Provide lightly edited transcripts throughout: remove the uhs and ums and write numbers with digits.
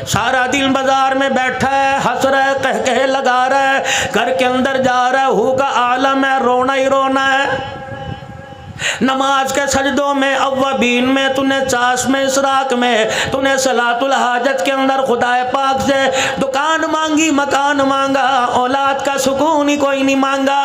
सारा दिन बाजार में बैठा है, हंस रहा है, कह कह लगा रहा है, घर के अंदर जा रहा है, हू का आलम है, रोना ही रोना है। नमाज के सजदों में, अव्वबीन में, तूने चाश में, इसराक में, तूने सलातुल हाजत के अंदर खुदाए पाक से दुकान मांगी, मकान मांगा, औलाद का सुकून ही कोई नहीं मांगा।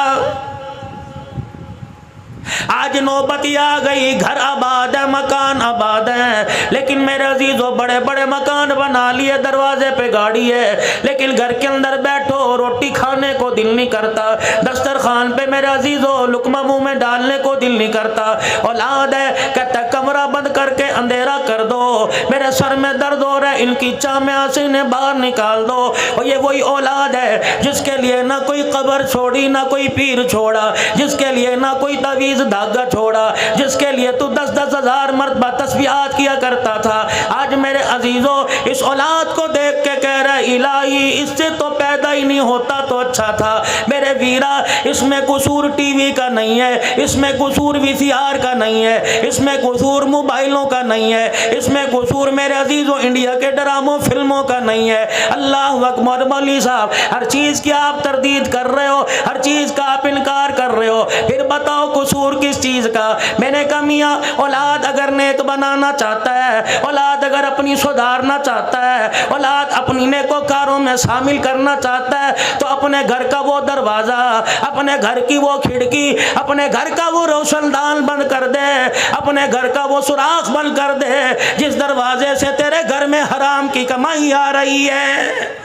आज नौबत आ गई, घर आबाद है, मकान आबाद है, लेकिन मेरे अजीजों बड़े बड़े मकान बना लिए, दरवाजे पे गाड़ी है, लेकिन घर के अंदर बैठो रोटी खाने को दिल नहीं करता, दस्तरखान पे मेरे अजीजों लुकमा मुंह में डालने को दिल नहीं करता। औलाद है, कहता कमरा बंद करके अंधेरा कर दो, मेरे सर में दर्द हो रहा है, इनकी चामिया से इन्हें बाहर निकाल दो। और ये वही औलाद है जिसके लिए ना कोई कब्र छोड़ी, ना कोई पीर छोड़ा, जिसके लिए ना कोई तवीज धागा छोड़ा, जिसके लिए तू 10-10 हज़ार मरतबा तस्बीहात किया करता था। आज मेरे अजीजों इस औलाद को देख के कह रहा इलाही इससे तो पैदा ही नहीं होता तो अच्छा था। मेरे वीरा, इसमें कसूर टीवी का नहीं है, इसमें कसूर वीसीआर का नहीं है, इसमें कसूर मोबाइलों का नहीं है, इसमें कसूर मेरे अजीजों इंडिया के ड्रामों फिल्मों का नहीं है। अल्लाह अकबर। मौलवी साहब, हर चीज़ की आप तरदीद कर रहे हो, हर चीज़ का आप इनकार कर रहे हो, फिर बताओ कसूर किस चीज का? मैंने कहा मियां, औलाद अगर नेक बनाना चाहता है, औलाद अगर अपनी सुधारना चाहता है, औलाद अपनी नेकोकारों में शामिल करना चाहता है, तो अपने घर का वो दरवाजा, अपने घर की वो खिड़की, अपने घर का वो रोशनदान बंद कर दे, अपने घर का वो सुराख बंद कर दे जिस दरवाजे से तेरे घर में हराम की कमाई आ रही है।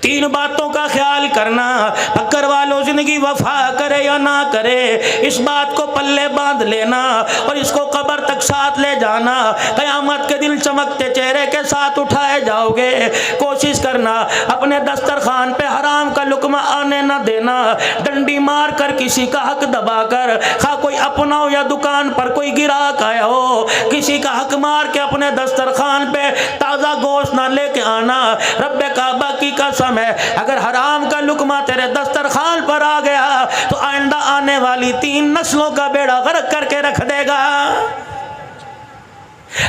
तीन बातों का ख्याल करना, फकर वालों जिंदगी वफा करे या ना करे, इस बात को पल्ले बांध लेना और इसको कब्र तक साथ ले जाना। क़यामत के दिन चमकते चेहरे के साथ उठाए जाओगे। कोशिश करना अपने दस्तरखान पे हराम का लुकमा आने ना देना। डंडी मार कर किसी का हक दबा कर, खा कोई अपना हो या दुकान पर कोई गिराक आया हो, किसी का हक मार के अपने दस्तरखान पे ताज़ा गोश्त ना लेके आना। रब्बे काबा की कसम है, अगर हराम का लुकमा तेरे दस्तरखान पर आ गया तो आइंदा आने वाली 3 नस्लों का बेड़ा गर्क करके रख देगा।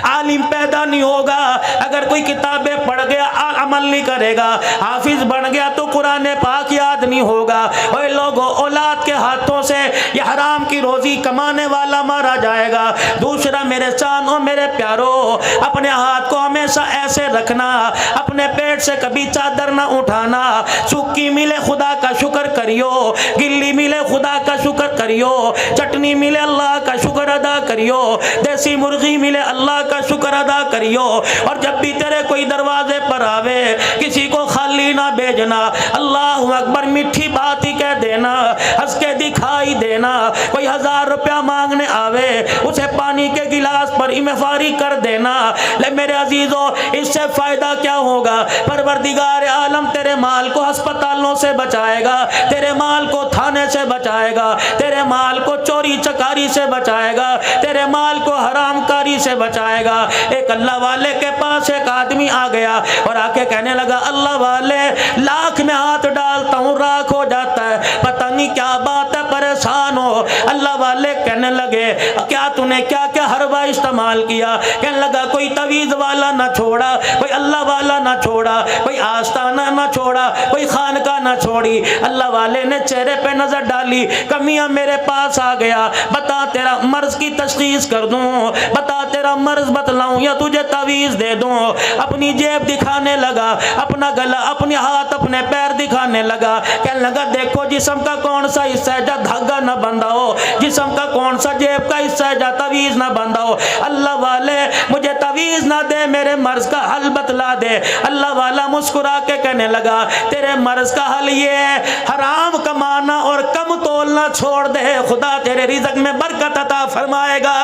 आलिम पैदा नहीं होगा अगर कोई किताबें पढ़ गया अमल नहीं करेगा, हाफिज बन गया तो कुरान पाक याद नहीं होगा। ओए लोगों, औलाद के हाथों से ये हराम की रोजी कमाने वाला मारा जाएगा। दूसरा, मेरे चानों मेरे प्यारों, अपने हाथ को हमेशा ऐसे रखना, अपने पेट से कभी चादर ना उठाना। सूखी मिले खुदा का शुक्र करियो, गिल्ली मिले खुदा का शुक्र करियो, चटनी मिले अल्लाह का शुक्र अदा करियो, देसी मुर्गी मिले अल्लाह का शुक्र अदा करियो। और जब भी तेरे कोई दरवाजे पर आवे, किसी को खाली ना भेजना, अल्लाह अकबर मीठी बात ही कह देना, हंस के दिखाई देना। कोई 1000 रुपया मांगने आवे, उसे पानी के गिलास पर इमफारी कर देना। ले मेरे अजीजों, इससे फायदा क्या होगा? परवरदिगार आलम तेरे माल को अस्पतालों से बचाएगा, तेरे माल को थाने से बचाएगा, तेरे माल को चोरी चकारी से बचाएगा, तेरे माल को हरामकारी से बचाएगा। एक अल्लाह वाले के पास एक आदमी आ गया और आके कहने लगा, अल्लाह वाले, लाख में हाथ डालता हूँ राख हो जाता है, पता नहीं क्या बात है, परेशान हो। अल्लाह वाले कहने लगे, क्या तूने क्या क्या हरवा इस्तेमाल किया? कहने लगा, कोई तवीज़ वाला ना छोड़ा, कोई अल्लाह वाला ना छोड़ा, कोई आस्ताना ना छोड़ा, कोई खानका ना छोड़ी। अल्लाह वाले ने चेहरे पे नजर डाली, कमियां मेरे पास आ गया, बता तेरा मर्ज की तशखीस कर दूं, बता तेरा मर्ज बतलाऊं या तुझे तवीज़ दे दूं। अपनी जेब दिखाने लगा, अपना गला, अपने हाथ, अपने पैर दिखाने लगा। कहने लगा, देखो जिस्म का कौन सा हिस्सा है जहाँ धागा ना बंधा हो, जिस्म का कौन सा जेब का हिस्सा है जहाँ तवीज़ ना बंधा हो। अल्लाह वाले, मुझे तवीज़ ना दे, मेरे मर्ज का हल बतला दे। अल्लाह वाला मुस्कुरा के कहने लगा, तेरे मर्ज का हल ये है, हराम कमाना और कम तोलना छोड़ दे, खुदा तेरे रिज़्क़ में बरकत अता फरमाएगा।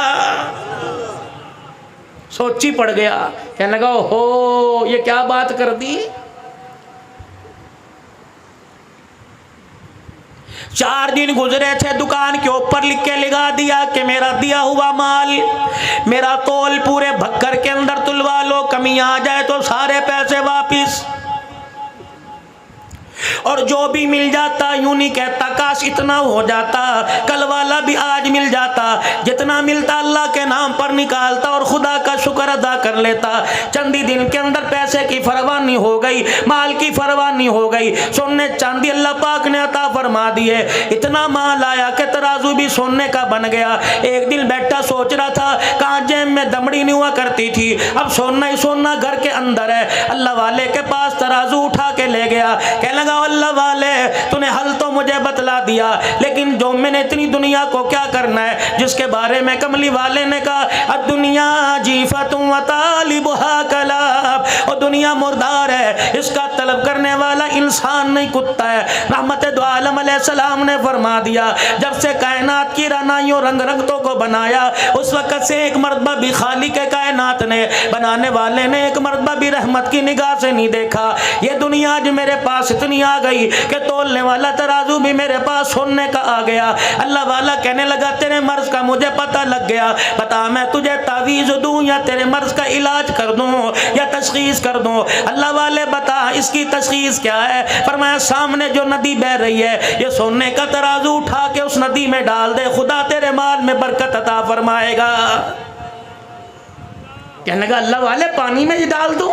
सोची पड़ गया, कहने लगा, हो ये क्या बात कर दी। 4 दिन गुजरे थे, दुकान के ऊपर लिख के लगा दिया कि मेरा दिया हुआ माल, मेरा तोल पूरे भक्कर के अंदर तुलवा लो, कमी आ जाए तो सारे पैसे वापिस। और जो भी मिल जाता यूं नहीं कहता काश इतना हो जाता, कल वाला भी आज मिल जाता। जितना मिलता अल्लाह के नाम पर निकालता और खुदा का शुक्र अदा कर लेता। चंद ही दिन के अंदर पैसे की परवाह नहीं हो गई, माल की परवाह नहीं हो गई, सोने चांदी अल्लाह पाक ने अता फरमा दिए। इतना माल आया कि तराजू भी सोने का बन गया। एक दिन बैठा सोच रहा था कहाँ जेब में दमड़ी नहीं हुआ करती थी, अब सोना ही सोना घर के अंदर है। अल्लाह वाले के पास तराजू उठा के ले गया, कहने लगा अल्लाह वाले तूने हल तो मुझे बतला दिया, लेकिन जो मैंने इतनी दुनिया को क्या करना है जिसके बारे में कमली वाले ने कहा दुनिया जीफतुम व तालिबुहा कलाब, और दुनिया मुर्दार है, इसका तलब करने वाला इंसान नहीं कुत्ता है। रहमत दो आलम अलैहिस्सलाम ने फरमा दिया जब से कायनात की रनाइयों रंग रंगतों को बनाया उस वक़्त से एक मर्तबा भी खालिक कायनात ने बनाने वाले ने एक मर्तबा भी रहमत की निगाह से नहीं देखा। ये दुनिया आज मेरे पास इतनी आ गई कि तोलने वाला तराजू भी मेरे पास सोने का आ गया। अल्लाह वाला कहने लगा तेरे मर्ज का मुझे पता लग गया, बता मैं तुझे तावीज़ दूं या तेरे मर्ज का इलाज कर दूं या तशखीस कर दूं। अल्लाह वाले बता इसकी तशखीस क्या है? फरमाया सामने जो नदी बह रही है ये सोने का तराजू उठा के उस नदी में डाल दे, खुदा तेरे माल में बरकत अता फरमाएगा। कहने लगा अल्लाह वाले पानी में ही डाल दूं,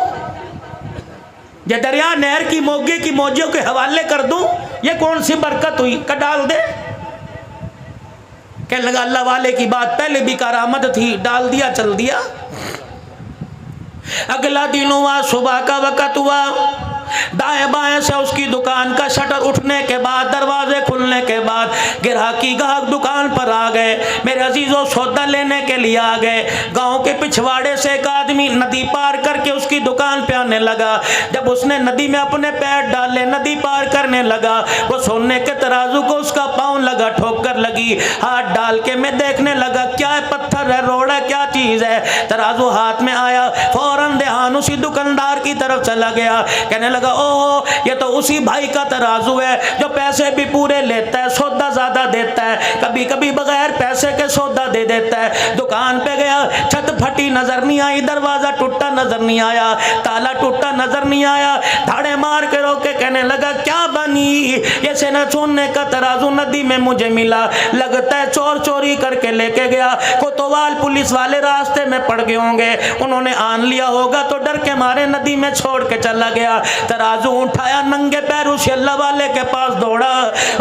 ये दरिया नहर की मोगे की मौजों के हवाले कर दूं, ये कौन सी बरकत हुई का डाल दे। कहने लगा अल्लाह वाले की बात पहले भी करामत थी, डाल दिया चल दिया। अगला दिन हुआ, सुबह का वक़्त हुआ, दाएं बाएं से उसकी दुकान का शटर उठने के बाद दरवाजे खुलने के बाद ग्राहकी ग्राहक दुकान पर आ गए। मेरे अजीजों सौदा लेने के लिए आ गए। गांव के पिछवाड़े से एक आदमी नदी पार करके उसकी दुकान पे आने लगा। जब उसने नदी में अपने पैर डाले नदी पार करने लगा, वो सोने के तराजू को उसका पाँव लगा, ठोकर लगी, हाथ डाल के मैं देखने लगा क्या है, पत्थर है, रोड़ा क्या चीज है। तराजू हाथ में आया, फौरन ध्यान उसी दुकानदार की तरफ चला गया। कहने लगा ओ ये तो उसी भाई का तराजू है जो पैसे भी पूरे लेता है, सौदा ज्यादा देता है, कभी कभी बगैर पैसे के सौदा दे देता है। दुकान पे गया, छत फटी नजर नहीं आई, दरवाजा टूटा नजर नहीं आया, ताला टूटा नजर नहीं आया, धाड़े मार के रोके कहने लगा क्या बनी, ये सेना सोने का तराजू नदी में मुझे मिला, लगता है चोर चोरी करके लेके गया। कोतवाल पुलिस वाले रास्ते में पड़ गए होंगे, उन्होंने आन लिया होगा तो डर के मारे नदी में छोड़ के चला गया। तराजू उठाया, नंगे पैरों से अल्लाह वाले के पास दौड़ा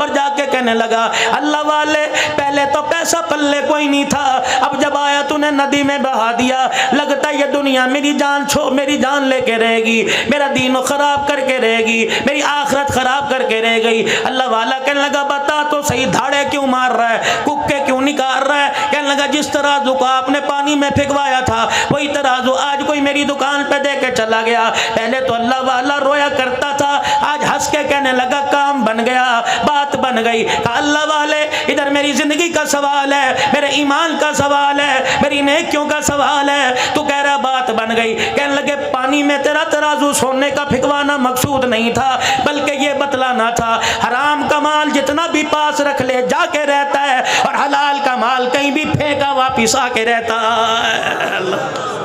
और जाके कहने लगा अल्लाह वाले पहले तो पैसा पल्ले कोई नहीं था, अब जब आया तूने नदी में बहा दिया, लगता है ये दुनिया मेरी जान लेके रहेगी, मेरा दीन खराब करके रहेगी, मेरी आखिरत खराब करके रह गई। अल्लाह वाला कहने लगा बता तो सही धाड़े क्यों मार रहा है, कुक्के क्यों निकाल रहा है। कहने लगा जिस तराजू को आपने पानी में फेंकवाया था वही तराजू आज कोई मेरी दुकान पे दे के चला गया। पहले तो अल्लाह वाला रोया करता था, आज हंस के कहने लगा काम बन गया, बात बन गई। अल्लाह वाले इधर मेरी जिंदगी का सवाल है, मेरे ईमान का सवाल है, मेरी नेकियों का सवाल है, तू कह रहा बात बन गई। कहने लगे पानी में तेरा तराजू सोने का फेंकवाना मकसूद नहीं था, बल्कि ये बतलाना था हराम का माल जितना भी पास रख ले जाके रहता है और हलाल का माल कहीं भी फेंका वापिस आके रहता है।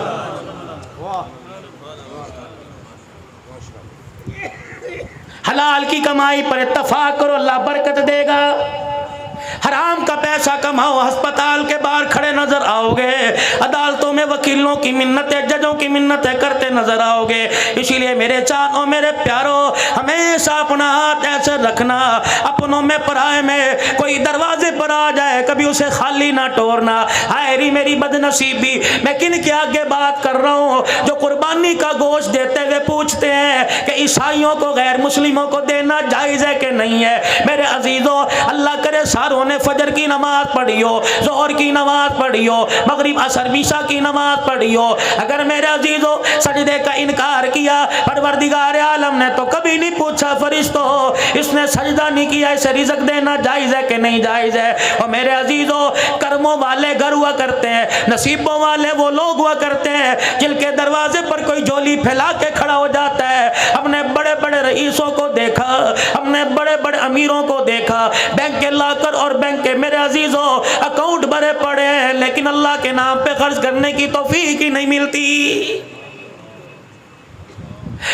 हलाल की कमाई पर इत्तफाक करो, अल्लाह बरकत देगा। हराम का पैसा कमाओ, अस्पताल के बाहर खड़े नजर आओगे, अदालतों में वकीलों की मिन्नतें, जजों की मिन्नतें करते नजर आओगे। इसीलिए मेरे चारों मेरे प्यारों हमेशा अपना हाथ ऐसे रखना, अपनों में पराए में कोई दरवाजे पर आ जाए कभी उसे खाली ना तोड़ना। हाय मेरी बदनसीबी, मैं किन के आगे बात कर रहा हूँ जो कुर्बानी का गोश्त देते हुए पूछते हैं कि ईसाइयों को गैर मुस्लिमों को देना जायज़ है कि नहीं है। मेरे अजीजों अल्लाह करे सारों ने फजर की नमाज पढ़ी हो, जोहर की नमाज पढ़ी हो, मगरिब असर ईशा की नमाज पढ़ी हो, अगर मेरे अजीजों सजदे का इनकार किया परवरदिगार आलम ने तो कभी नहीं पूछा फरिश्तों इसने सजदा नहीं किया इसे रिज़्क देना जायज़ है कि नहीं जायज़ है। और मेरे अजीजों कर्मों वाले घर हुआ करते हैं, नसीबों वाले वो लोग हुआ करते हैं जिनके दरवाजे पर कोई झोली फैला के खड़ा हो जाता है। हमने बड़े बड़े रईसों को देखा, हमने बड़े बड़े अमीरों को देखा, बैंक के लाकर और बैंक के मेरे अजीजों अकाउंट भरे पड़े हैं लेकिन अल्लाह के नाम पे खर्च करने की तौफीक ही नहीं मिलती।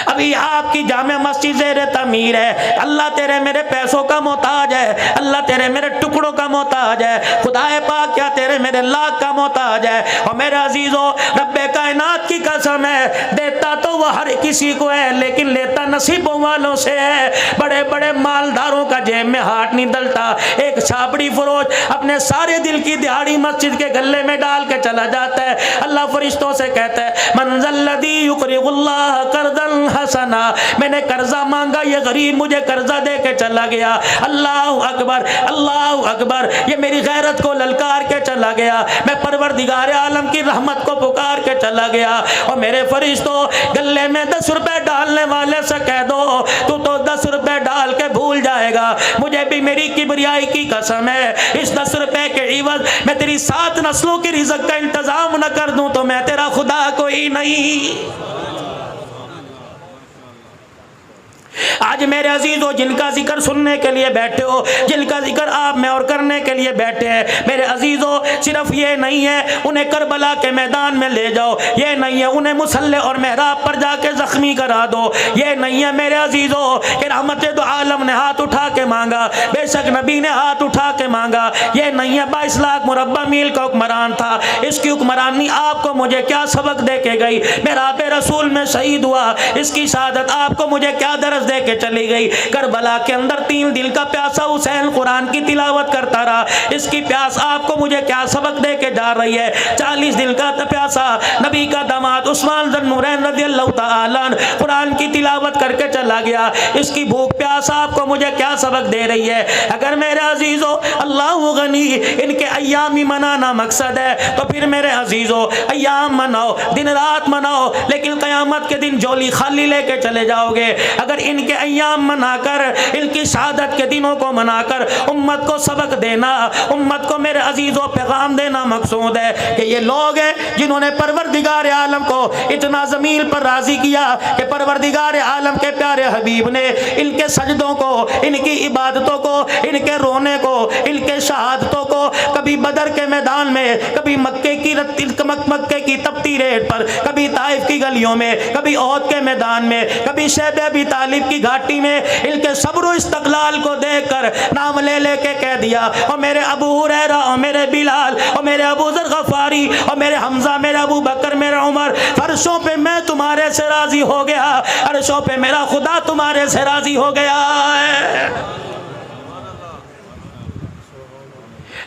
अभी आपकी जामे मस्जिद ज़ेरे तमीर है। अल्लाह तेरे मेरे पैसों का मोहताज है, अल्लाह तेरे मेरे टुकड़ों का मोहताज है, खुदाए पाक क्या तेरे मेरे लाख का मोहताज है। और मेरे अजीजों, रब्बे कायनात की कसम है, देता तो वह हर किसी को है, लेकिन लेता नसीबों वालों से है। बड़े बड़े मालदारों का जेब में हाथ नहीं डलता। एक छापड़ी फरोज अपने सारे दिल की दिहाड़ी मस्जिद के गले में डाल के चला जाता है। अल्लाह फरिश्तों से कहता है, मंज़ल्लज़ी युक़रिज़ुल्लाह क़र्ज़न हसना, मैंने कर्जा मांगा, ये गरीब मुझे कर्जा दे के चला गया। अल्लाहु अकबर, अल्लाहु अकबर, ये मेरी गैरत को ललकार के चला गया। मैं परवरदिगार आलम की रहमत को पुकार के चला गया। और मेरे फरिश्तों, गले में 10 रुपए डालने वाले से कह दो, तू तो 10 रुपए डाल के भूल जाएगा। मुझे भी मेरी किबरियाई की कसम है, इस 10 रुपए के इवज मैं तेरी 7 नस्लों की रिज़्क़ का इंतजाम न कर दूं तो मैं तेरा खुदा कोई नहीं। आज मेरे अजीजों, जिनका जिक्र सुनने के लिए बैठे हो, जिनका जिक्र आप में और करने के लिए बैठे हैं, मेरे अजीजों, सिर्फ ये नहीं है उन्हें करबला के मैदान में ले जाओ, ये नहीं है उन्हें मुसल्ले और मेहराब पर जाके जख्मी करा दो, ये नहीं है मेरे अजीजों कि रहमत दो आलम ने हाथ उठा के मांगा, बेशक नबी ने हाथ उठा के मांगा, ये नहीं है 22 लाख मुरब्बा मील का हुक्मरान था, इसकी हुक्मरानी आपको मुझे क्या सबक दे के गई। मेरा आबे रसूल में शहीद हुआ, इसकी शहादत आपको मुझे क्या दर्ज दे के चली गई। करबला के अंदर 3 दिन का प्यासा हुसैन कुरान की तिलावत करता रहा, इसकी प्यास आपको मुझे क्या सबक दे के जा रही है। 40 दिन का प्यासा नबी का दामाद उस्मान ज़ुन्नुरैन रज़ियल्लाहु तआला अन्हु कुरान की तिलावत करके चला गया, इसकी भूख प्यास आपको मुझे क्या सबक दे रही है। अगर मेरे अजीजों अल्लाह गनी इनके अय्याम ही मनाना मकसद है तो फिर मेरे अजीजों अय्याम मनाओ, दिन रात मनाओ, लेकिन क़यामत के दिन झोली खाली लेके चले जाओगे। अगर इनके अय्याम मनाकर, इनकी शहादत के दिनों को मनाकर उम्मत को सबक देना, उम्मत को मेरे अजीजों पैगाम देना मकसूद है कि ये लोग हैं जिन्होंने परवरदिगार आलम को इतना ज़मीन पर राज़ी किया कि परवरदिगार आलम के प्यारे हबीब ने इनके सजदों को, इनकी इबादतों को, इनके रोने को, इनके शहादतों को कभी बदर के मैदान में, कभी मक्के की तपती रेत पर, कभी ताइफ की गलियों में, कभी ओहद के मैदान में, कभी शैबे अबी तालिब की घाटी में, इनके सब्र इस्तक़लाल को देखकर नाम ले लेके कह दिया, और मेरे अबू हुरैरा और मेरे बिलाल और मेरे अबू ज़र गफ़ारी और मेरे हमजा, मेरे अबू बकर, मेरे उमर, फर्शों पे मैं तुम्हारे से राज़ी हो गया, अर्शों पे मेरा खुदा तुम्हारे से राज़ी हो गया है।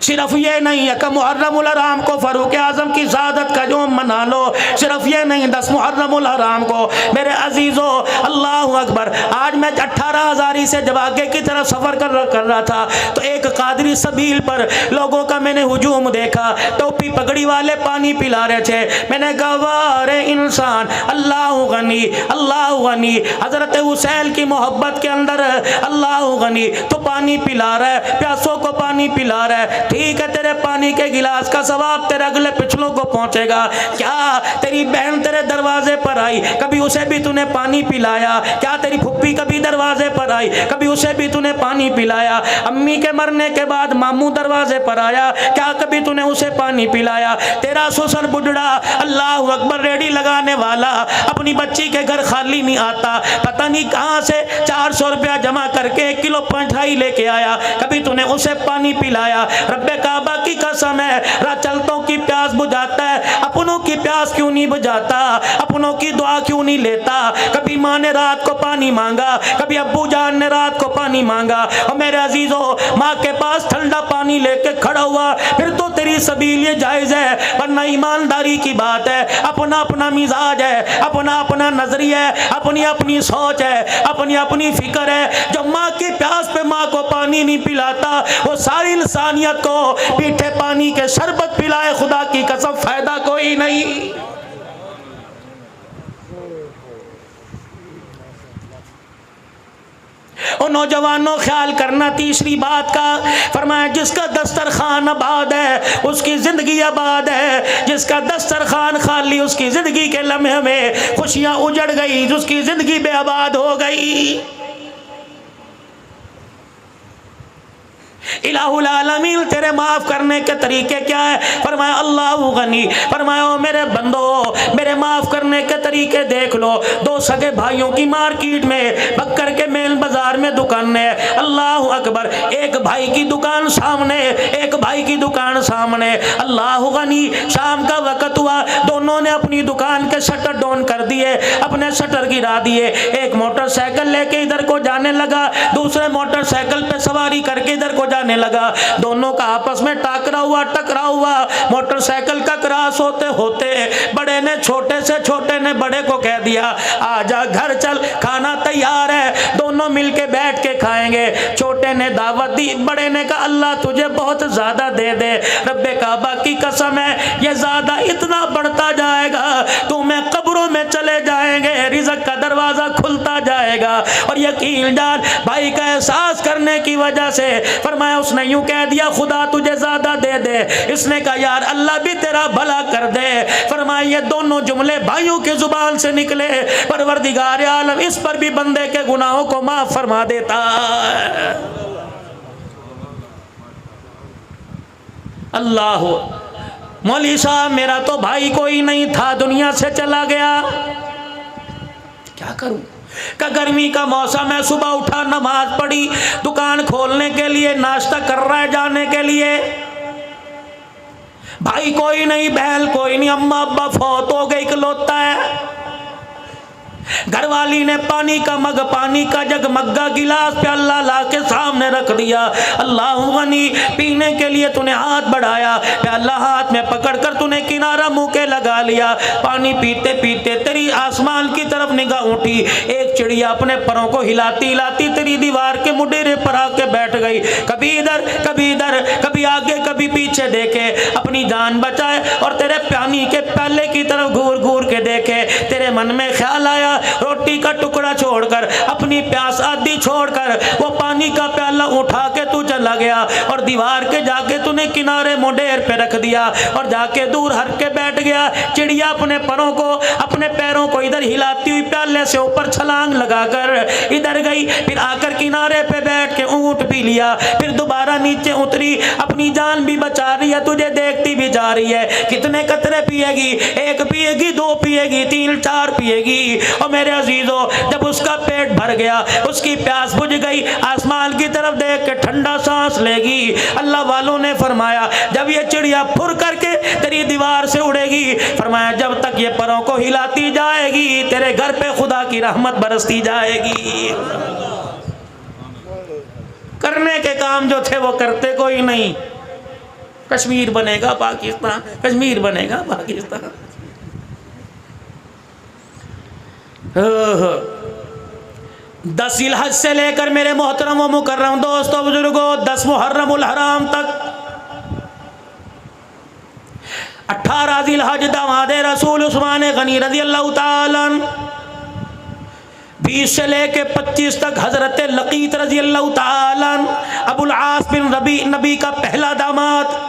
सिर्फ ये नहीं है कि मुहर्रमुल हराम को फ़ारूक आज़म की शहादत का यौम मना लो, सिर्फ ये नहीं 10 मुहर्रमुल हराम को मेरे अजीज़ों, अल्लाहु अकबर। आज मैं 18 हज़ारी से जब आगे की तरफ सफ़र कर रहा था तो एक कादरी सबील पर लोगों का मैंने हुजूम देखा, टोपी पगड़ी वाले पानी पिला रहे थे। मैंने कहा वाह रे इंसान, अल्लाहु गनी, अल्लाहु गनी, हज़रत हुसैन की मोहब्बत के अंदर अल्लाहु गनी, तो पानी पिला रहा है, प्यासों को पानी पिला रहा है, ठीक है, तेरे पानी के गिलास का सवाब तेरे अगले पिछलों को पहुंचेगा। क्या तेरी बहन तेरे दरवाजे पर आई, कभी उसे भी तूने पानी पिलाया? क्या तेरी फुप्पी कभी दरवाजे पर आई, कभी उसे भी तूने पानी पिलाया? अम्मी के मरने के बाद मामू दरवाजे पर आया, क्या कभी तूने उसे पानी पिलाया? तेरा ससुर बुढ़ा अल्लाह अकबर रेडी लगाने वाला अपनी बच्ची के घर खाली नहीं आता, पता नहीं कहाँ से 400 रुपया जमा करके 1 किलो मिठाई लेके आया, कभी तूने उसे पानी पिलाया? रब्बे काबा की कसम है, चलतों की प्यास बुझाता है, अपनों की प्यास क्यों नहीं बुझाता? अपनों की दुआ क्यों नहीं लेता? कभी माँ ने रात को पानी मांगा, कभी अब्बू जान ने रात को पानी मांगा, और मेरे अजीजों माँ के पास ठंडा पानी लेके खड़ा हुआ, फिर तो तेरी सबील ये जायज़ है, वरना ईमानदारी की बात है, अपना अपना मिजाज है, अपना अपना नजरिया है, अपनी अपनी सोच है, अपनी अपनी फिक्र है। जो माँ की प्यास पे माँ को पानी नहीं पिलाता, वो सारी इंसानियत को मीठे पानी के शरबत पिलाए, खुदा की कसम फायदा कोई नहीं। और नौजवानों ख्याल करना, तीसरी बात का फरमाया, जिसका दस्तरखान आबाद है उसकी जिंदगी आबाद है, जिसका दस्तरखान खाली उसकी जिंदगी के लम्हे में खुशियां उजड़ गई, उसकी जिंदगी बेआबाद हो गई। इलाहुल आलमीन तेरे माफ करने के तरीके क्या है? फरमाया अल्लाहु गनी। फरमाया ओ मेरे बंदो, मेरे माफ करने के तरीके देख लो। दो सगे भाइयों की मार्केट में बक्कर के मेन बाजार में दुकान है, अल्लाह अकबर, एक भाई की दुकान सामने, एक भाई की दुकान सामने। अल्लाह गनी, शाम का वक्त हुआ, दोनों ने अपनी दुकान के शटर डाउन कर दिए, अपने शटर गिरा दिए। एक मोटरसाइकिल लेके इधर को जाने लगा, दूसरे मोटरसाइकिल पे सवारी करके इधर को जाने लगा। दोनों का आपस में टकराव हुआ। मोटरसाइकिल का क्रॉस होते होते बड़े ने छोटे से, छोटे ने बड़े को कह दिया आजा घर चल, खाना तैयार है, दोनों मिलके बैठ के खाएंगे। छोटे ने दावत दी, बड़े ने कहा अल्लाह तुझे बहुत ज्यादा दे दे, रब्बे काबा की कसम है ये ज्यादा इतना बढ़ता जाएगा, तुम्हें कब्रों में चले जाएंगे, रिज़्क़ का दरवाजा खुलता जाएगा। और यकीन जान भाई का एहसास करने की वजह से फरमाया, उसने यूं कह दिया खुदा तुझे ज्यादा दे दे, इसने कहा यार अल्लाह भी तेरा भला कर दे। फरमाया ये दोनों जुमले भाइयों के जुबान से निकले, परवरदिगार आलम इस पर भी बंदे के गुनाहों को माफ फरमा देता है। अल्लाह, मौली साहब मेरा तो भाई कोई नहीं था, दुनिया से चला गया, क्या करूं? का गर्मी का मौसम है, सुबह उठा नमाज पढ़ी, दुकान खोलने के लिए नाश्ता कर रहा है जाने के लिए, भाई कोई नहीं, बहन कोई नहीं, अम्मा अब्बा फौत हो गए, इकलौता है। घरवाली ने पानी का मग, पानी का जग, मग्गा गिलास प्याला ला के सामने रख दिया। अल्लाह गनी, पीने के लिए तूने हाथ बढ़ाया, प्याला हाथ में पकड़कर तूने किनारा मुंह के लगा लिया। पानी पीते पीते तेरी आसमान की तरफ निगाह उठी, एक चिड़िया अपने परों को हिलाती हिलाती तेरी दीवार के मुडेरे पर आके बैठ गई। कभी इधर कभी इधर, कभी आगे कभी पीछे देखे, अपनी जान बचाए और तेरे पानी के प्याले की तरफ घूर घूर के देखे। तेरे मन में ख्याल आया रोटी का टुकड़ा छोड़कर, अपनी प्यास आदि छोड़कर वो पानी का प्याला उठा के तू चला गया और दीवार के जाके तूने किनारे मुंडेर पे रख दिया और जाके दूर हट के बैठ गया। चिड़िया अपने परों को, अपने पैरों को इधर हिलाती हुई प्याले से ऊपर छलांग लगाकर इधर गई, फिर आकर किनारे पे बैठ के ऊंट पी लिया, फिर दोबारा नीचे उतरी, अपनी जान भी बचा रही है, तुझे देखती भी जा रही है। कितने कतरे पिएगी? एक पिएगी, दो पिएगी, तीन चार पिएगी। और मेरे अजीजों, जब उसका पेट भर गया, उसकी प्यास बुझ गई, आसमान की तरफ देख के ठंडा सांस लेगी। अल्लाह वालों ने फरमाया जब ये चिड़िया फुर करके तेरी दीवार से उड़ेगी, फरमाया जब तक ये परों को हिलाती जाएगी तेरे घर पे खुदा की रहमत बरसती जाएगी। करने के काम जो थे वो करते कोई नहीं। कश्मीर बनेगा पाकिस्तान, कश्मीर बनेगा पाकिस्तान। 10 जिलहज से लेकर मेरे मोहतरम व मुकर्रम दोस्तों बुजुर्गों 10 मुहर्रमुल हराम तक 18 जिलहज दामादे रसूल उस्मान गनी रज़ी अल्लाह ताला 20 से लेके 25 तक हजरत लकीत रज़ी अल्लाह ताला अबुल आस बिन रबी नबी का पहला दामाद,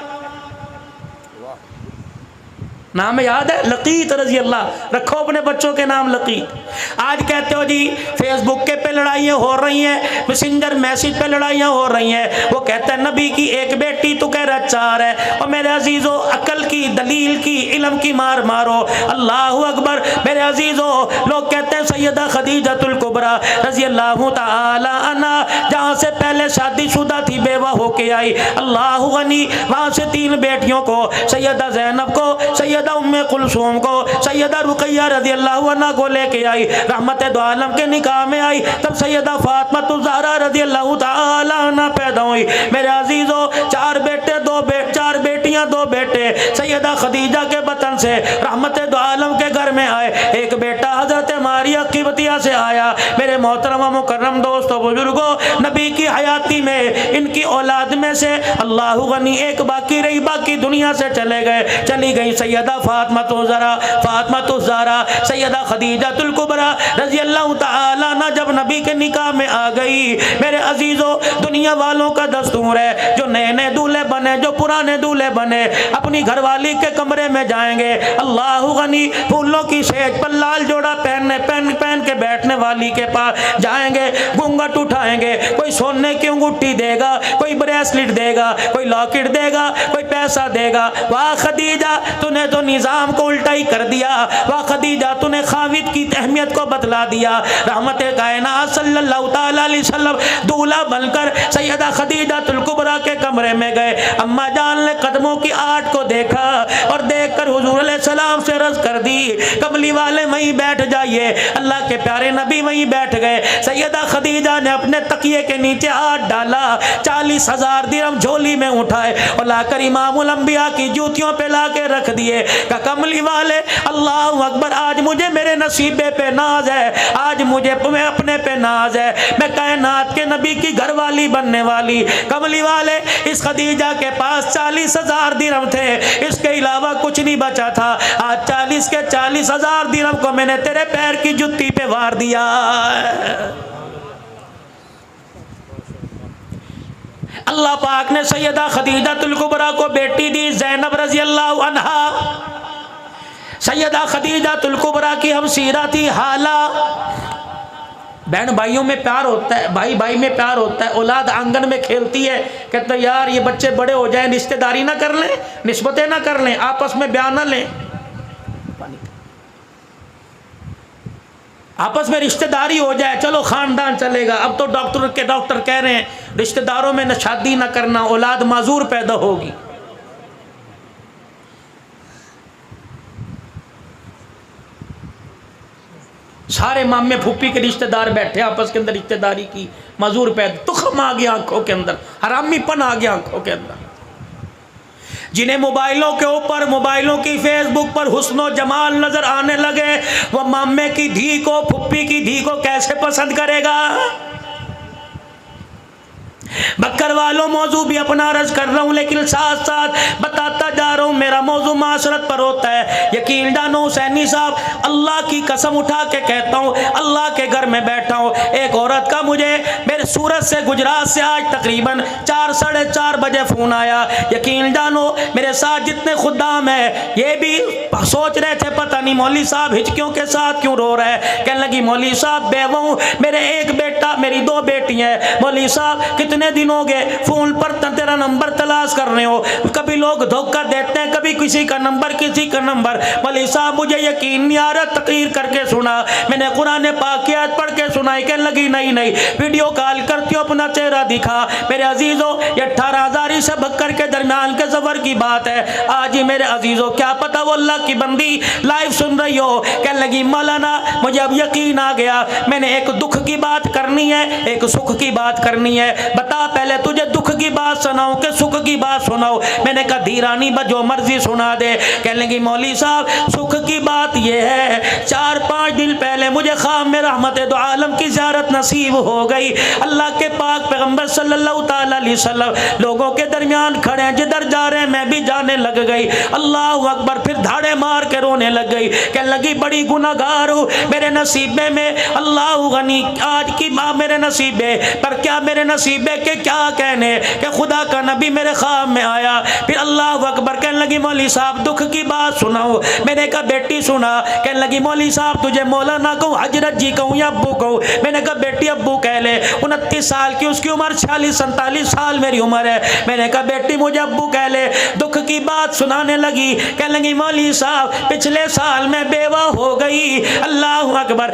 नाम याद है लकीत रजी अल्लाह, रखो अपने बच्चों के नाम लकीत। आज कहते हो जी फेसबुक के पे लड़ाइयाँ हो रही हैं, मैसेंजर मैसेज पे लड़ाइयाँ हो रही हैं, वो कहता है नबी की एक बेटी तो कह रहा 4 है। और मेरे अजीज़ों अकल की, दलील की, इल्म की मार मारो। अल्लाह अकबर। मेरे अजीज़ों लोग कहते हैं सैयदा खदीजतुल कुबरा रजी अल्लाह ताला अन्हा जहाँ से पहले शादीशुदा थी, बेवा होके आई, अल्लाह गनी, वहाँ से 3 बेटियों को, सैयदा ज़ैनब को, सैयदा उम्मे कुलसूम को, सैयदा रुकैया रज़ी अल्लाह अन्हा को लेके आई, रहमत दो आलम के निकाह में आई, तब सैयदा फातिमा ज़हरा रज़ी अल्लाह ताला अन्हा पैदा हुई। मेरे अजीज़ों 4 बेटे 4 बेटियां 2 बेटे सैयदा खदीजा के बतन से रहमत दो आलम के घर में आए। एक बेटा हजरत मारिया क़िब्तिया से आया। मेरे मोहतरम व मुकर्रम दोस्तों बुजुर्गों, नबी की हयाती में इनकी औलाद में से अल्लाह गनी एक बाकी रही, बाकी दुनिया से चली गई सैयदा फातिमा तो ज़हरा सैयदा खदीजतुल कुबरा रज़ी अल्लाह ताला अन्हा जब नबी के निकाह में आ गई। मेरे अजीज़ों दुनिया वालों का दस्तूर है, जो नए नए दूल्हे बने, जो पुराने दूल्हे बने, अपनी घरवाली के कमरे में जाएंगे, अल्लाह गनी फूलों की सेज पर लाल जोड़ा पहन के बैठने वाली के पास जाएंगे, घूंघट उठाएंगे, कोई सोने की अंगूठी देगा, कोई ब्रेसलेट देगा, कोई लॉकेट देगा, कोई पैसा देगा। वाह खदीजा, तूने तो निज़ाम को उल्टा ही कर दिया। वाह खदीजा, तूने खाविद की अहमियत को बतला दिया। रहमत कायनात सल्लल्लाहु तआला अलैहि वसल्लम दूल्हा बनकर सैयदा खदीजा तुल कुबरा के कमरे में गए। अम्मा जान ने कदमों की आट को देखा और देखकर हुजूर अलैहिस्सलाम से अर्ज़ कर दी, कमली वाले वहीं बैठ जाइए। अल्लाह के प्यारे नबी वहीं बैठ गए। सैयदा खदीजा ने अपने तकिए के नीचे हाथ डाला, 40,000 दिरहम झोली में उठाए और लाकर इमामुल अंबिया की जूतियों पे लाके रख दिए। का कमली वाले अल्लाहु अकबर, आज मुझे मेरे नसीबे पे नाज है, आज मुझे अपने पे नाज है, मैं कायनात के नबी की घरवाली बनने वाली। कमली वाले, इस खदीजा के पास 40,000 दिरहम थे, इसके अलावा कुछ नहीं बचा था। आज 40,000 दिरहम को मैंने तेरे पैर की जुत्ती पे वार दिया। अल्लाह पाक ने सैयदा खदीजतुल कुबरा को बेटी दी ज़ैनब रज़ी अल्लाह अन्हा। सैयदा खदीजतुल कुबरा की हम सीरा थी हाला। बहन भाइयों में प्यार होता है, भाई भाई में प्यार होता है। औलाद आंगन में खेलती है, कहते यार ये बच्चे बड़े हो जाएं, रिश्तेदारी ना कर लें, निस्बतें ना कर लें, आपस में बयान ना लें, आपस में रिश्तेदारी हो जाए, चलो खानदान चलेगा। अब तो डॉक्टर कह रहे हैं रिश्तेदारों में न शादी ना करना, औलाद माजूर पैदा होगी। सारे मामे फूफी के रिश्तेदार बैठे आपस के अंदर रिश्तेदारी की, मजूर पैदा, तुखम आ गया आंखों के अंदर, हरामीपन आ गया आंखों के अंदर। जिन्हें मोबाइलों के ऊपर, मोबाइलों की फेसबुक पर हुस्नो जमाल नजर आने लगे, वह मामे की धी को, फुप्पी की धी को कैसे पसंद करेगा। बक्कर वालों, मौजू भी अपना अर्ज कर रहा हूँ, लेकिन साथ साथ बताता जा रहा हूँ, मेरा मौजू माशरत पर होता है। यकीन जानो हुसैनी साहब, अल्लाह की कसम उठा के कहता हूँ, अल्लाह के घर में बैठा हूँ, एक औरत का मुझे मेरे सूरत से, गुजरात से आज तकरीबन 4 साढ़े 4 बजे फ़ोन आया। यकीन जानो मेरे साथ जितने खुद्दाम हैं ये भी सोच रहे थे पता नहीं मौली साहब हिचकियों के साथ क्यों रो रहे हैं। कहने लगी मौली साहब बेवा हूँ, मेरे एक बेटा, मेरी 2 बेटियाँ हैं। मौली साहब कितने दिन हो गए फोन पर तेरा नंबर तलाश कर रहे हो, कभी लोग धोखा देते हैं, कभी किसी का नंबर किसी का नंबर। मौलवी साहब मुझे यकीन नहीं आ रहा, तकरीर करके सुना, मैंने कुरान पाक की आयत पढ़ के सुनाई। कहने लगी नहीं नहीं, वीडियो कॉल करती हो, अपना चेहरा दिखा। मेरे अजीजों, ये 18,000 से बक्कर के दरमियान के सफर की बात है। आज ही मेरे अजीजों, क्या पता वो अल्लाह की बंदी लाइव सुन रही हो। कहने लगी मौलाना मुझे अब यकीन आ गया, मैंने एक दुख की बात करनी है, एक सुख की बात करनी है। बता पहले तुझे दुख की बात सुनाऊं कि सुख की बात सुनाऊं। मैंने कहा धीरानी जो मर्जी सुना दे। कहने लगी मौली साहब सुख की बात यह है, 4-5 दिन पहले मुझे ख्वाब में रहमत दो आलम की ज़ियारत नसीब हो गई। अल्लाह के पाक पैगंबर सल्लल्लाहु ताला अलैहि वसल्लम लोगों के दरमियान खड़े हैं, जिधर जा रहे हैं मैं भी जाने लग गई। अल्लाह अकबर, फिर धाड़े मार के रोने लग गई। कहने लगी बड़ी गुनाहगार हूँ, मेरे नसीबे में अल्लाह गनी आज की माँ मेरे नसीबे पर, क्या मेरे नसीबे के क्या कहने कि खुदा का नबी मेरे ख्वाब में आया। फिर अल्लाह अकबर, कहने लगी मौली साहब दुख की बात सुनाओ। मैंने कहा बेटी सुना। कहने लगी मौली साहब तुझे मौलाना कहूँ, हजरत जी कहूँ या अब्बू कहूँ। मैंने कहा बेटी अब्बू कह ले। 29 साल की उसकी उम्र, 46-47 साल मेरी उम्र है। मैंने कहा बेटी मुझे अब्बू कह ले। दुख की बात सुनाने लगी। कहने लगी मौली साहब पिछले साल मैं बेवा हो गई। अल्लाह अकबर,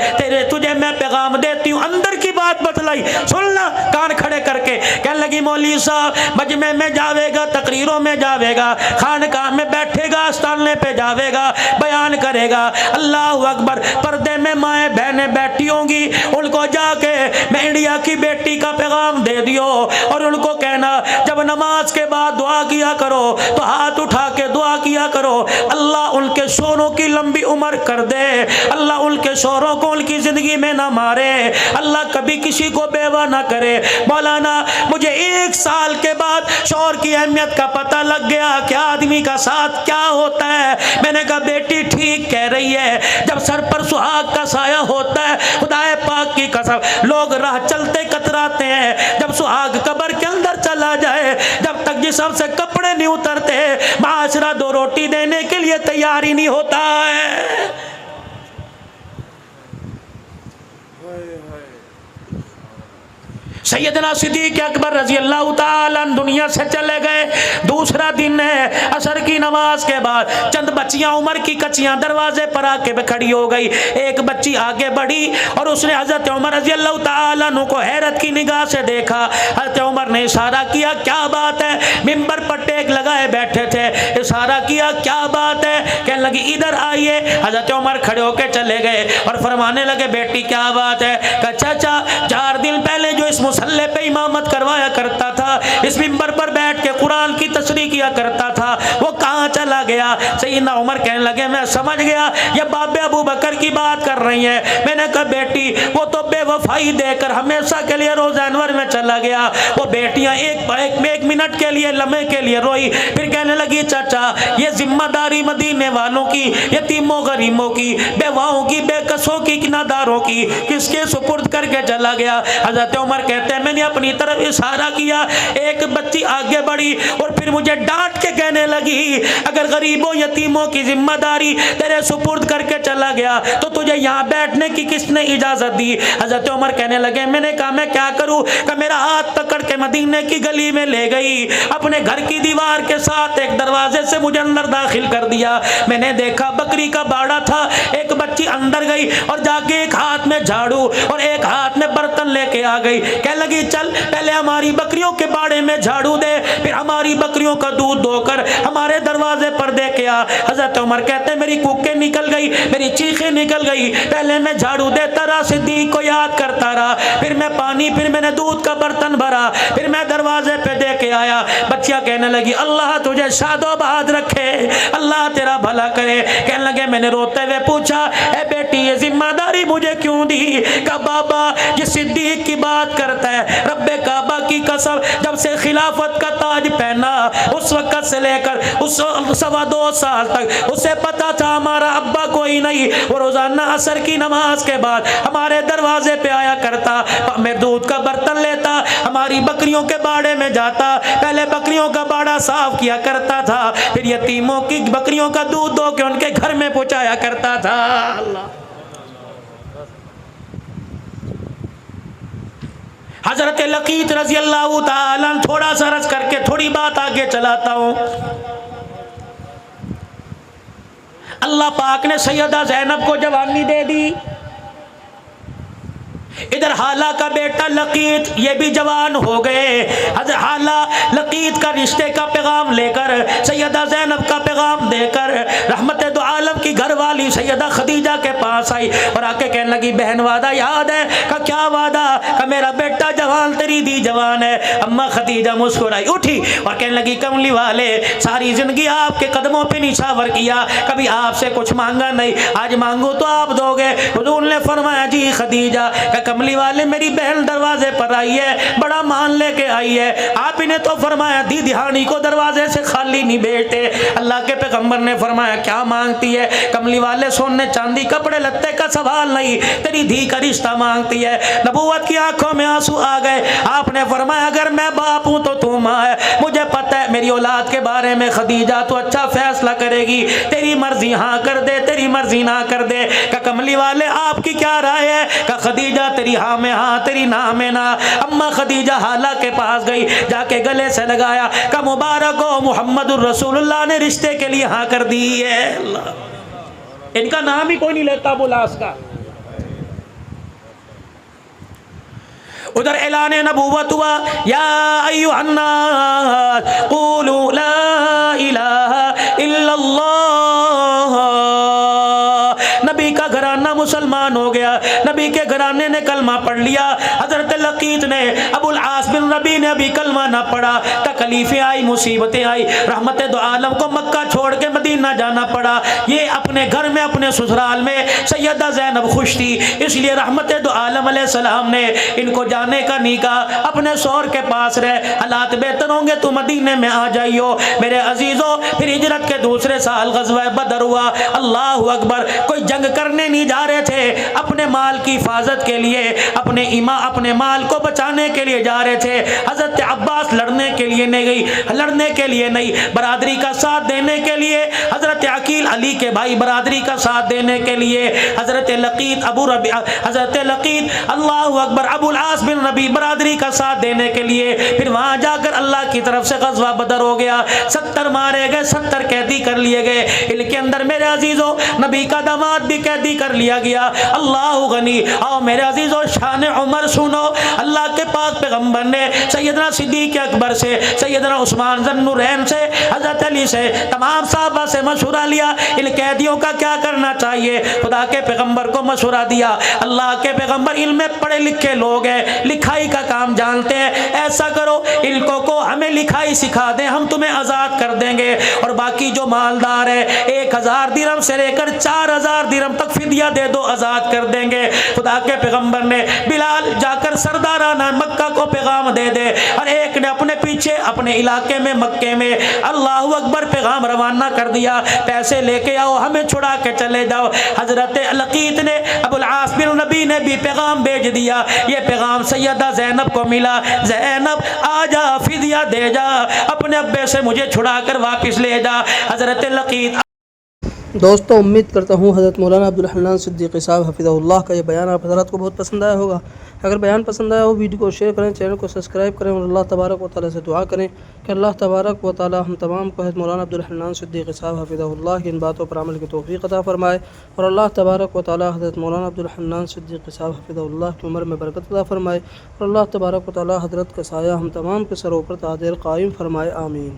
तुझे मैं पैगाम देती हूँ, अंदर की बात बतलाई, सुनना कान खड़े करके। कहने लगी मौली साहब मजमे में जावेगा, तकरीरों में जावेगा, खानकाह में बैठेगा, आस्ताने पे जावेगा, बयान करेगा। अल्लाह अकबर, पर्दे में माएँ बहनें बैठी होंगी, उनको जाके मैं इंडिया की बेटी का पैगाम दे दियो और उनको कहना जब नमाज के बाद दुआ किया करो तो हाथ उठा के दुआ किया करो, अल्लाह उनके शोरों की लंबी उम्र कर दे, अल्लाह उनके शोरों को उनकी जिंदगी में ना मारे, अल्लाह कभी किसी को बेवा ना करे। मौलाना मुझे 1 साल के बाद शौहर की अहमियत का पता लग गया कि आदमी का साथ क्या होता है। मैंने कहा बेटी ठीक कह रही है, जब सर पर सुहाग का साया होता है, खुदाए पाक की कसम लोग राह चलते कतराते हैं, जब सुहाग कब्र के अंदर चला जाए, जब तक जिस्म से कपड़े नहीं उतरते, माशरा 2 रोटी देने के लिए तैयार ही नहीं होता है। सैयदना सिद्दीक़ अकबर रजी अल्लाह ताला दुनिया से चले गए। दूसरा दिन है, असर की नमाज के बाद चंद बच्चियां उम्र की कच्चियां दरवाजे पर आके खड़ी हो गई। एक बच्ची आगे बढ़ी और उसने हजरत उमर रजी अल्लाह ताला अन्हु को हैरत की निगाह से देखा। हजरत उमर ने इशारा किया, क्या बात है? मिंबर पर टेक लगाए बैठे थे, इशारा किया, क्या बात है? कहने लगी इधर आइए। हजरत उमर खड़े होकर चले गए और फरमाने लगे, बेटी क्या बात है? कहा चाचा, 4 दिन पहले जो इस मुसल्ले पे इमामत करवाया करता था, इस मिंबर पर बैठ के कुरान की तशरीह किया करता था, वो कहाँ चला गया? सैयदना उमर कहने लगे, मैं समझ गया ये बाबे अबू बकर की बात कर रही है। मैंने कहा बेटी, वो तो बेवफाई देकर हमेशा के लिए रोज़ा अनवर में चला गया। वो बेटियां एक मिनट के लिए, लम्हे के लिए रोई, फिर कहने लगी चाचा, ये जिम्मेदारी मदीने वालों की, यतीमों गरीबों की, बेवाओं की, बेकसों की, किनादारों की किसके सुपुर्द करके चला गया? हजरत उमर कहते हैं, मैंने अपनी तरफ इशारा किया, एक बच्ची आगे बढ़ी और फिर मुझे डांट के कहने लगी, अगर गरीबों यतीमों की जिम्मेदारी तेरे सुपुर्द करके चला गया तो तुझे यहाँ बैठने की किसने इजाजत दी? हजरत उमर कहने लगे, मैंने कहा मैं क्या करूँ? कि मेरा हाथ पकड़ के मदीने की गली में ले गई, अपने घर की दीवार के साथ एक दरवाजे से मुझे अंदर दाखिल कर दिया। मैंने देखा बकरी का बाड़ा था, एक बच्ची अंदर गई और जाके एक हाथ में झाड़ू और एक हाथ में बर्तन लेके आ गई। कह लगी, चल पहले हमारी बकरियों के बाड़े में झाड़ू दे, फिर हमारी बकरियों का दूध धोकर हमारे दरवाजे पर दे के आ। हजरत उमर कहते हैं, मेरी कूकें निकल गई, मेरी चीखें निकल गई। पहले मैं झाड़ू देता रहा, सिद्दीक को याद करता रहा, फिर मैं पानी, फिर मैंने दूध का बर्तन भरा, फिर मैं दरवाजे पे दे के आया। बच्चियां कहने लगी, अल्लाह तुझे शादोबाद रखे, अल्लाह तेरा भला करे। कहने लगे, मैंने रोते हुए पूछा, ए बेटी ये जिम्मेदारी मुझे क्यों दी? का बाबा ये सिद्दीक की बात करता है, रब्बे काबा की कसम, जब से खिलाफत का ताज पहना उस वक्त से लेकर उस 2.25 साल तक उसे पता था हमारा अब्बा कोई नहीं। वो रोजाना असर की नमाज के बाद हमारे दरवाजे पे आया करता, मैं दूध का बर्तन लेता, हमारी बकरियों के बाड़े में जाता, पहले बकरियों का बाड़ा साफ किया करता था, फिर यतीमों की बकरियों का दूध दो के उनके घर में पहुंचाया करता था। अल्लाह। हजरत लकीत रजी अल्लाह ताला, थोड़ा सा रस करके थोड़ी बात आगे चलाता हूं। अल्लाह पाक ने सैयदा ज़ैनब को जवानी दे दी, इधर हाला का बेटा लकीत ये भी जवान हो गए। हजरत हाला लकीत का रिश्ते का पैगाम लेकर, सैयदा ज़ैनब का पैगाम देकर रहमत दो आलम की घरवाली सैयदा खदीजा के पास आई और आके कहने लगी, बहन वादा याद है? का क्या वादा? का मेरा बेटा जवान, तेरी दी जवान है। अम्मा खदीजा मुस्कुराई, उठी और कहने लगी, कमली वाले सारी जिंदगी आपके कदमों पे निछावर किया, कभी आपसे कुछ मांगा नहीं, आज मांगू तो आप दोगे। हुजूर ने फरमाया, जी खदीजा, कमली वाले मेरी बहन दरवाजे पर आई है, बड़ा मान लेके आई है, आप ही ने तो फरमाया दी दिहानी को दरवाजे से खाली नहीं बैठे। अल्लाह के पैगंबर ने फरमाया, क्या मांगती है? कमली वाले सोने चांदी कपड़े लत्ते का सवाल नहीं, तेरी धी का रिश्ता मांगती है। नबूवत की आंखों में आंसू आ गए। आपने फरमाया, अगर मैं बाप हूं तो तू मां है, मुझे पता है मेरी औलाद के बारे में खदीजा तो अच्छा फैसला करेगी, तेरी मर्जी हाँ कर दे, तेरी मर्जी ना कर दे। का कमली वाले आपकी क्या राय है? का खदीजा तेरी हाँ में हाँ, तेरी ना में ना। अम्मा खदीजा हाला के पास गई, जाके गले से लगाया, का मुबारक हो मुहम्मदुर रसूलुल्लाह ने रिश्ते के लिए हाँ कर दी है। अल्लाह, इनका नाम ही कोई नहीं लेता बुलास का। उधर ऐलान नबूवत हुआ, या अय्युहन्नास क़ूलू ला इलाहा इल्लल्लाह। नबी का घराना मुसलमान हो गया, नबी के घराने ने कलमा पढ़ लिया। हजरत लकीत ने, अबुल आस बिन रबी ने अभी कलमा ना पढ़ा, तकलीफें आई, मुसीबतें आई, रहमत दो आलम को मक्का छोड़ के मदीना जाना पड़ा। ये अपने घर में, अपने ससुराल में सैयदा ज़ैनब खुश थी, इसलिए रहमत दो आलम अलैहिस्सलाम ने इनको जाने का नहीं कहा, अपने शौहर के पास रहे, हालात बेहतर होंगे तो मदीने में आ जाइयो। मेरे अजीजों, फिर हिजरत के दूसरे साल गज़वा बदर हुआ। अल्लाह अकबर, कोई जंग करने नहीं जा रहे थे, अपने अपने माल की हिफाजत के लिए, अपने माल को बचाने के लिए जा रहे थे। हज़रत अब्बास लड़ने के लिए नहीं, बरादरी का साथ देने के लिए, हज़रत अकील अली के भाई बरादरी का साथ देने के लिए, हज़रत लकीत अल्लाहु अकबर अबुल आस बिन रबी बरादरी का साथ देने के लिए। फिर वहाँ जाकर अल्लाह की तरफ से गज़वा बदर हो गया, 70 मारे गए, 70 कैदी कर लिए गए। इनके अंदर मेरे अजीज़ों नबी का दामाद भी कैदी कर लिया गया। अल्लाह गनी। और मेरे अजीज़ों शान उमर सुनो, अल्लाह के पाक पैगम्बर ने सैयदना सिद्दीक़ अकबर से, सैयदना उस्मान ज़न्नुरैन से, हज़रत अली से, तमाम साहबा से मशवरा लिया इन कैदियों का क्या करना चाहिए। खुदा के पैगम्बर को मशवरा दिया। अल्लाह के पैगम्बर इल्म पढ़े लिखे लोग हैं, लिखाई का काम जानते हैं, ऐसा करो इनको को हमें लिखाई सिखा दें, हम तुम्हें आज़ाद कर देंगे। और बाकी जो मालदार है 1000 दिरहम से लेकर 4000 दिरहम तक फिदिया दे दो, आज़ाद कर देंगे। खुदा के पैगम्बर ने बिलाल जाकर सरदाराना मक्का को पैगाम दे दे, और एक ने अपने पीछे अपने इलाके में मक्के में अल्लाहु अकबर पैगाम रवाना कर दिया, पैसे लेके आओ, हमें छुड़ा के चले जाओ। हज़रत लकीत ने अबुल आस बिन नबी ने भी पैगाम भेज दिया। ये पैगाम सैयदा ज़ैनब को मिला, ज़ैनब आजा फिदिया दे जा, अपने अब्बे से मुझे छुड़ा कर वापस ले जा। हज़रत लकीत। दोस्तों उम्मीद करता हूँ हज़रत मौलाना अब्दुल हन्नान सिद्दीक़ी साहब हफ़िज़हुल्लाह का ये बयान आप हज़रात को बहुत पसंद आया होगा। अगर बयान पसंद आया हो वीडियो को शेयर करें, चैनल को सब्सक्राइब करें और अल्लाह तबारक व तआला से दुआ करें कि अल्लाह तबारक व तआला हम तमाम को हज़रत मौलाना अब्दुल हन्नान सिद्दीक़ी साहब हफ़िज़हुल्लाह की इन बातों पर अमल की तौफ़ीक़ अता फ़रमाए, और अल्लाह तबारक व तआला हज़रत मौलाना अब्दुल हन्नान सिद्दीक़ी साहब हफ़िज़हुल्लाह की उम्र में बरकत अता फ़रमाए, और अल्लाह तबारक व तआला हज़रत का साया हम तमाम के सरों पर ताज़ेर क़ाइम फ़रमाए। आमीन।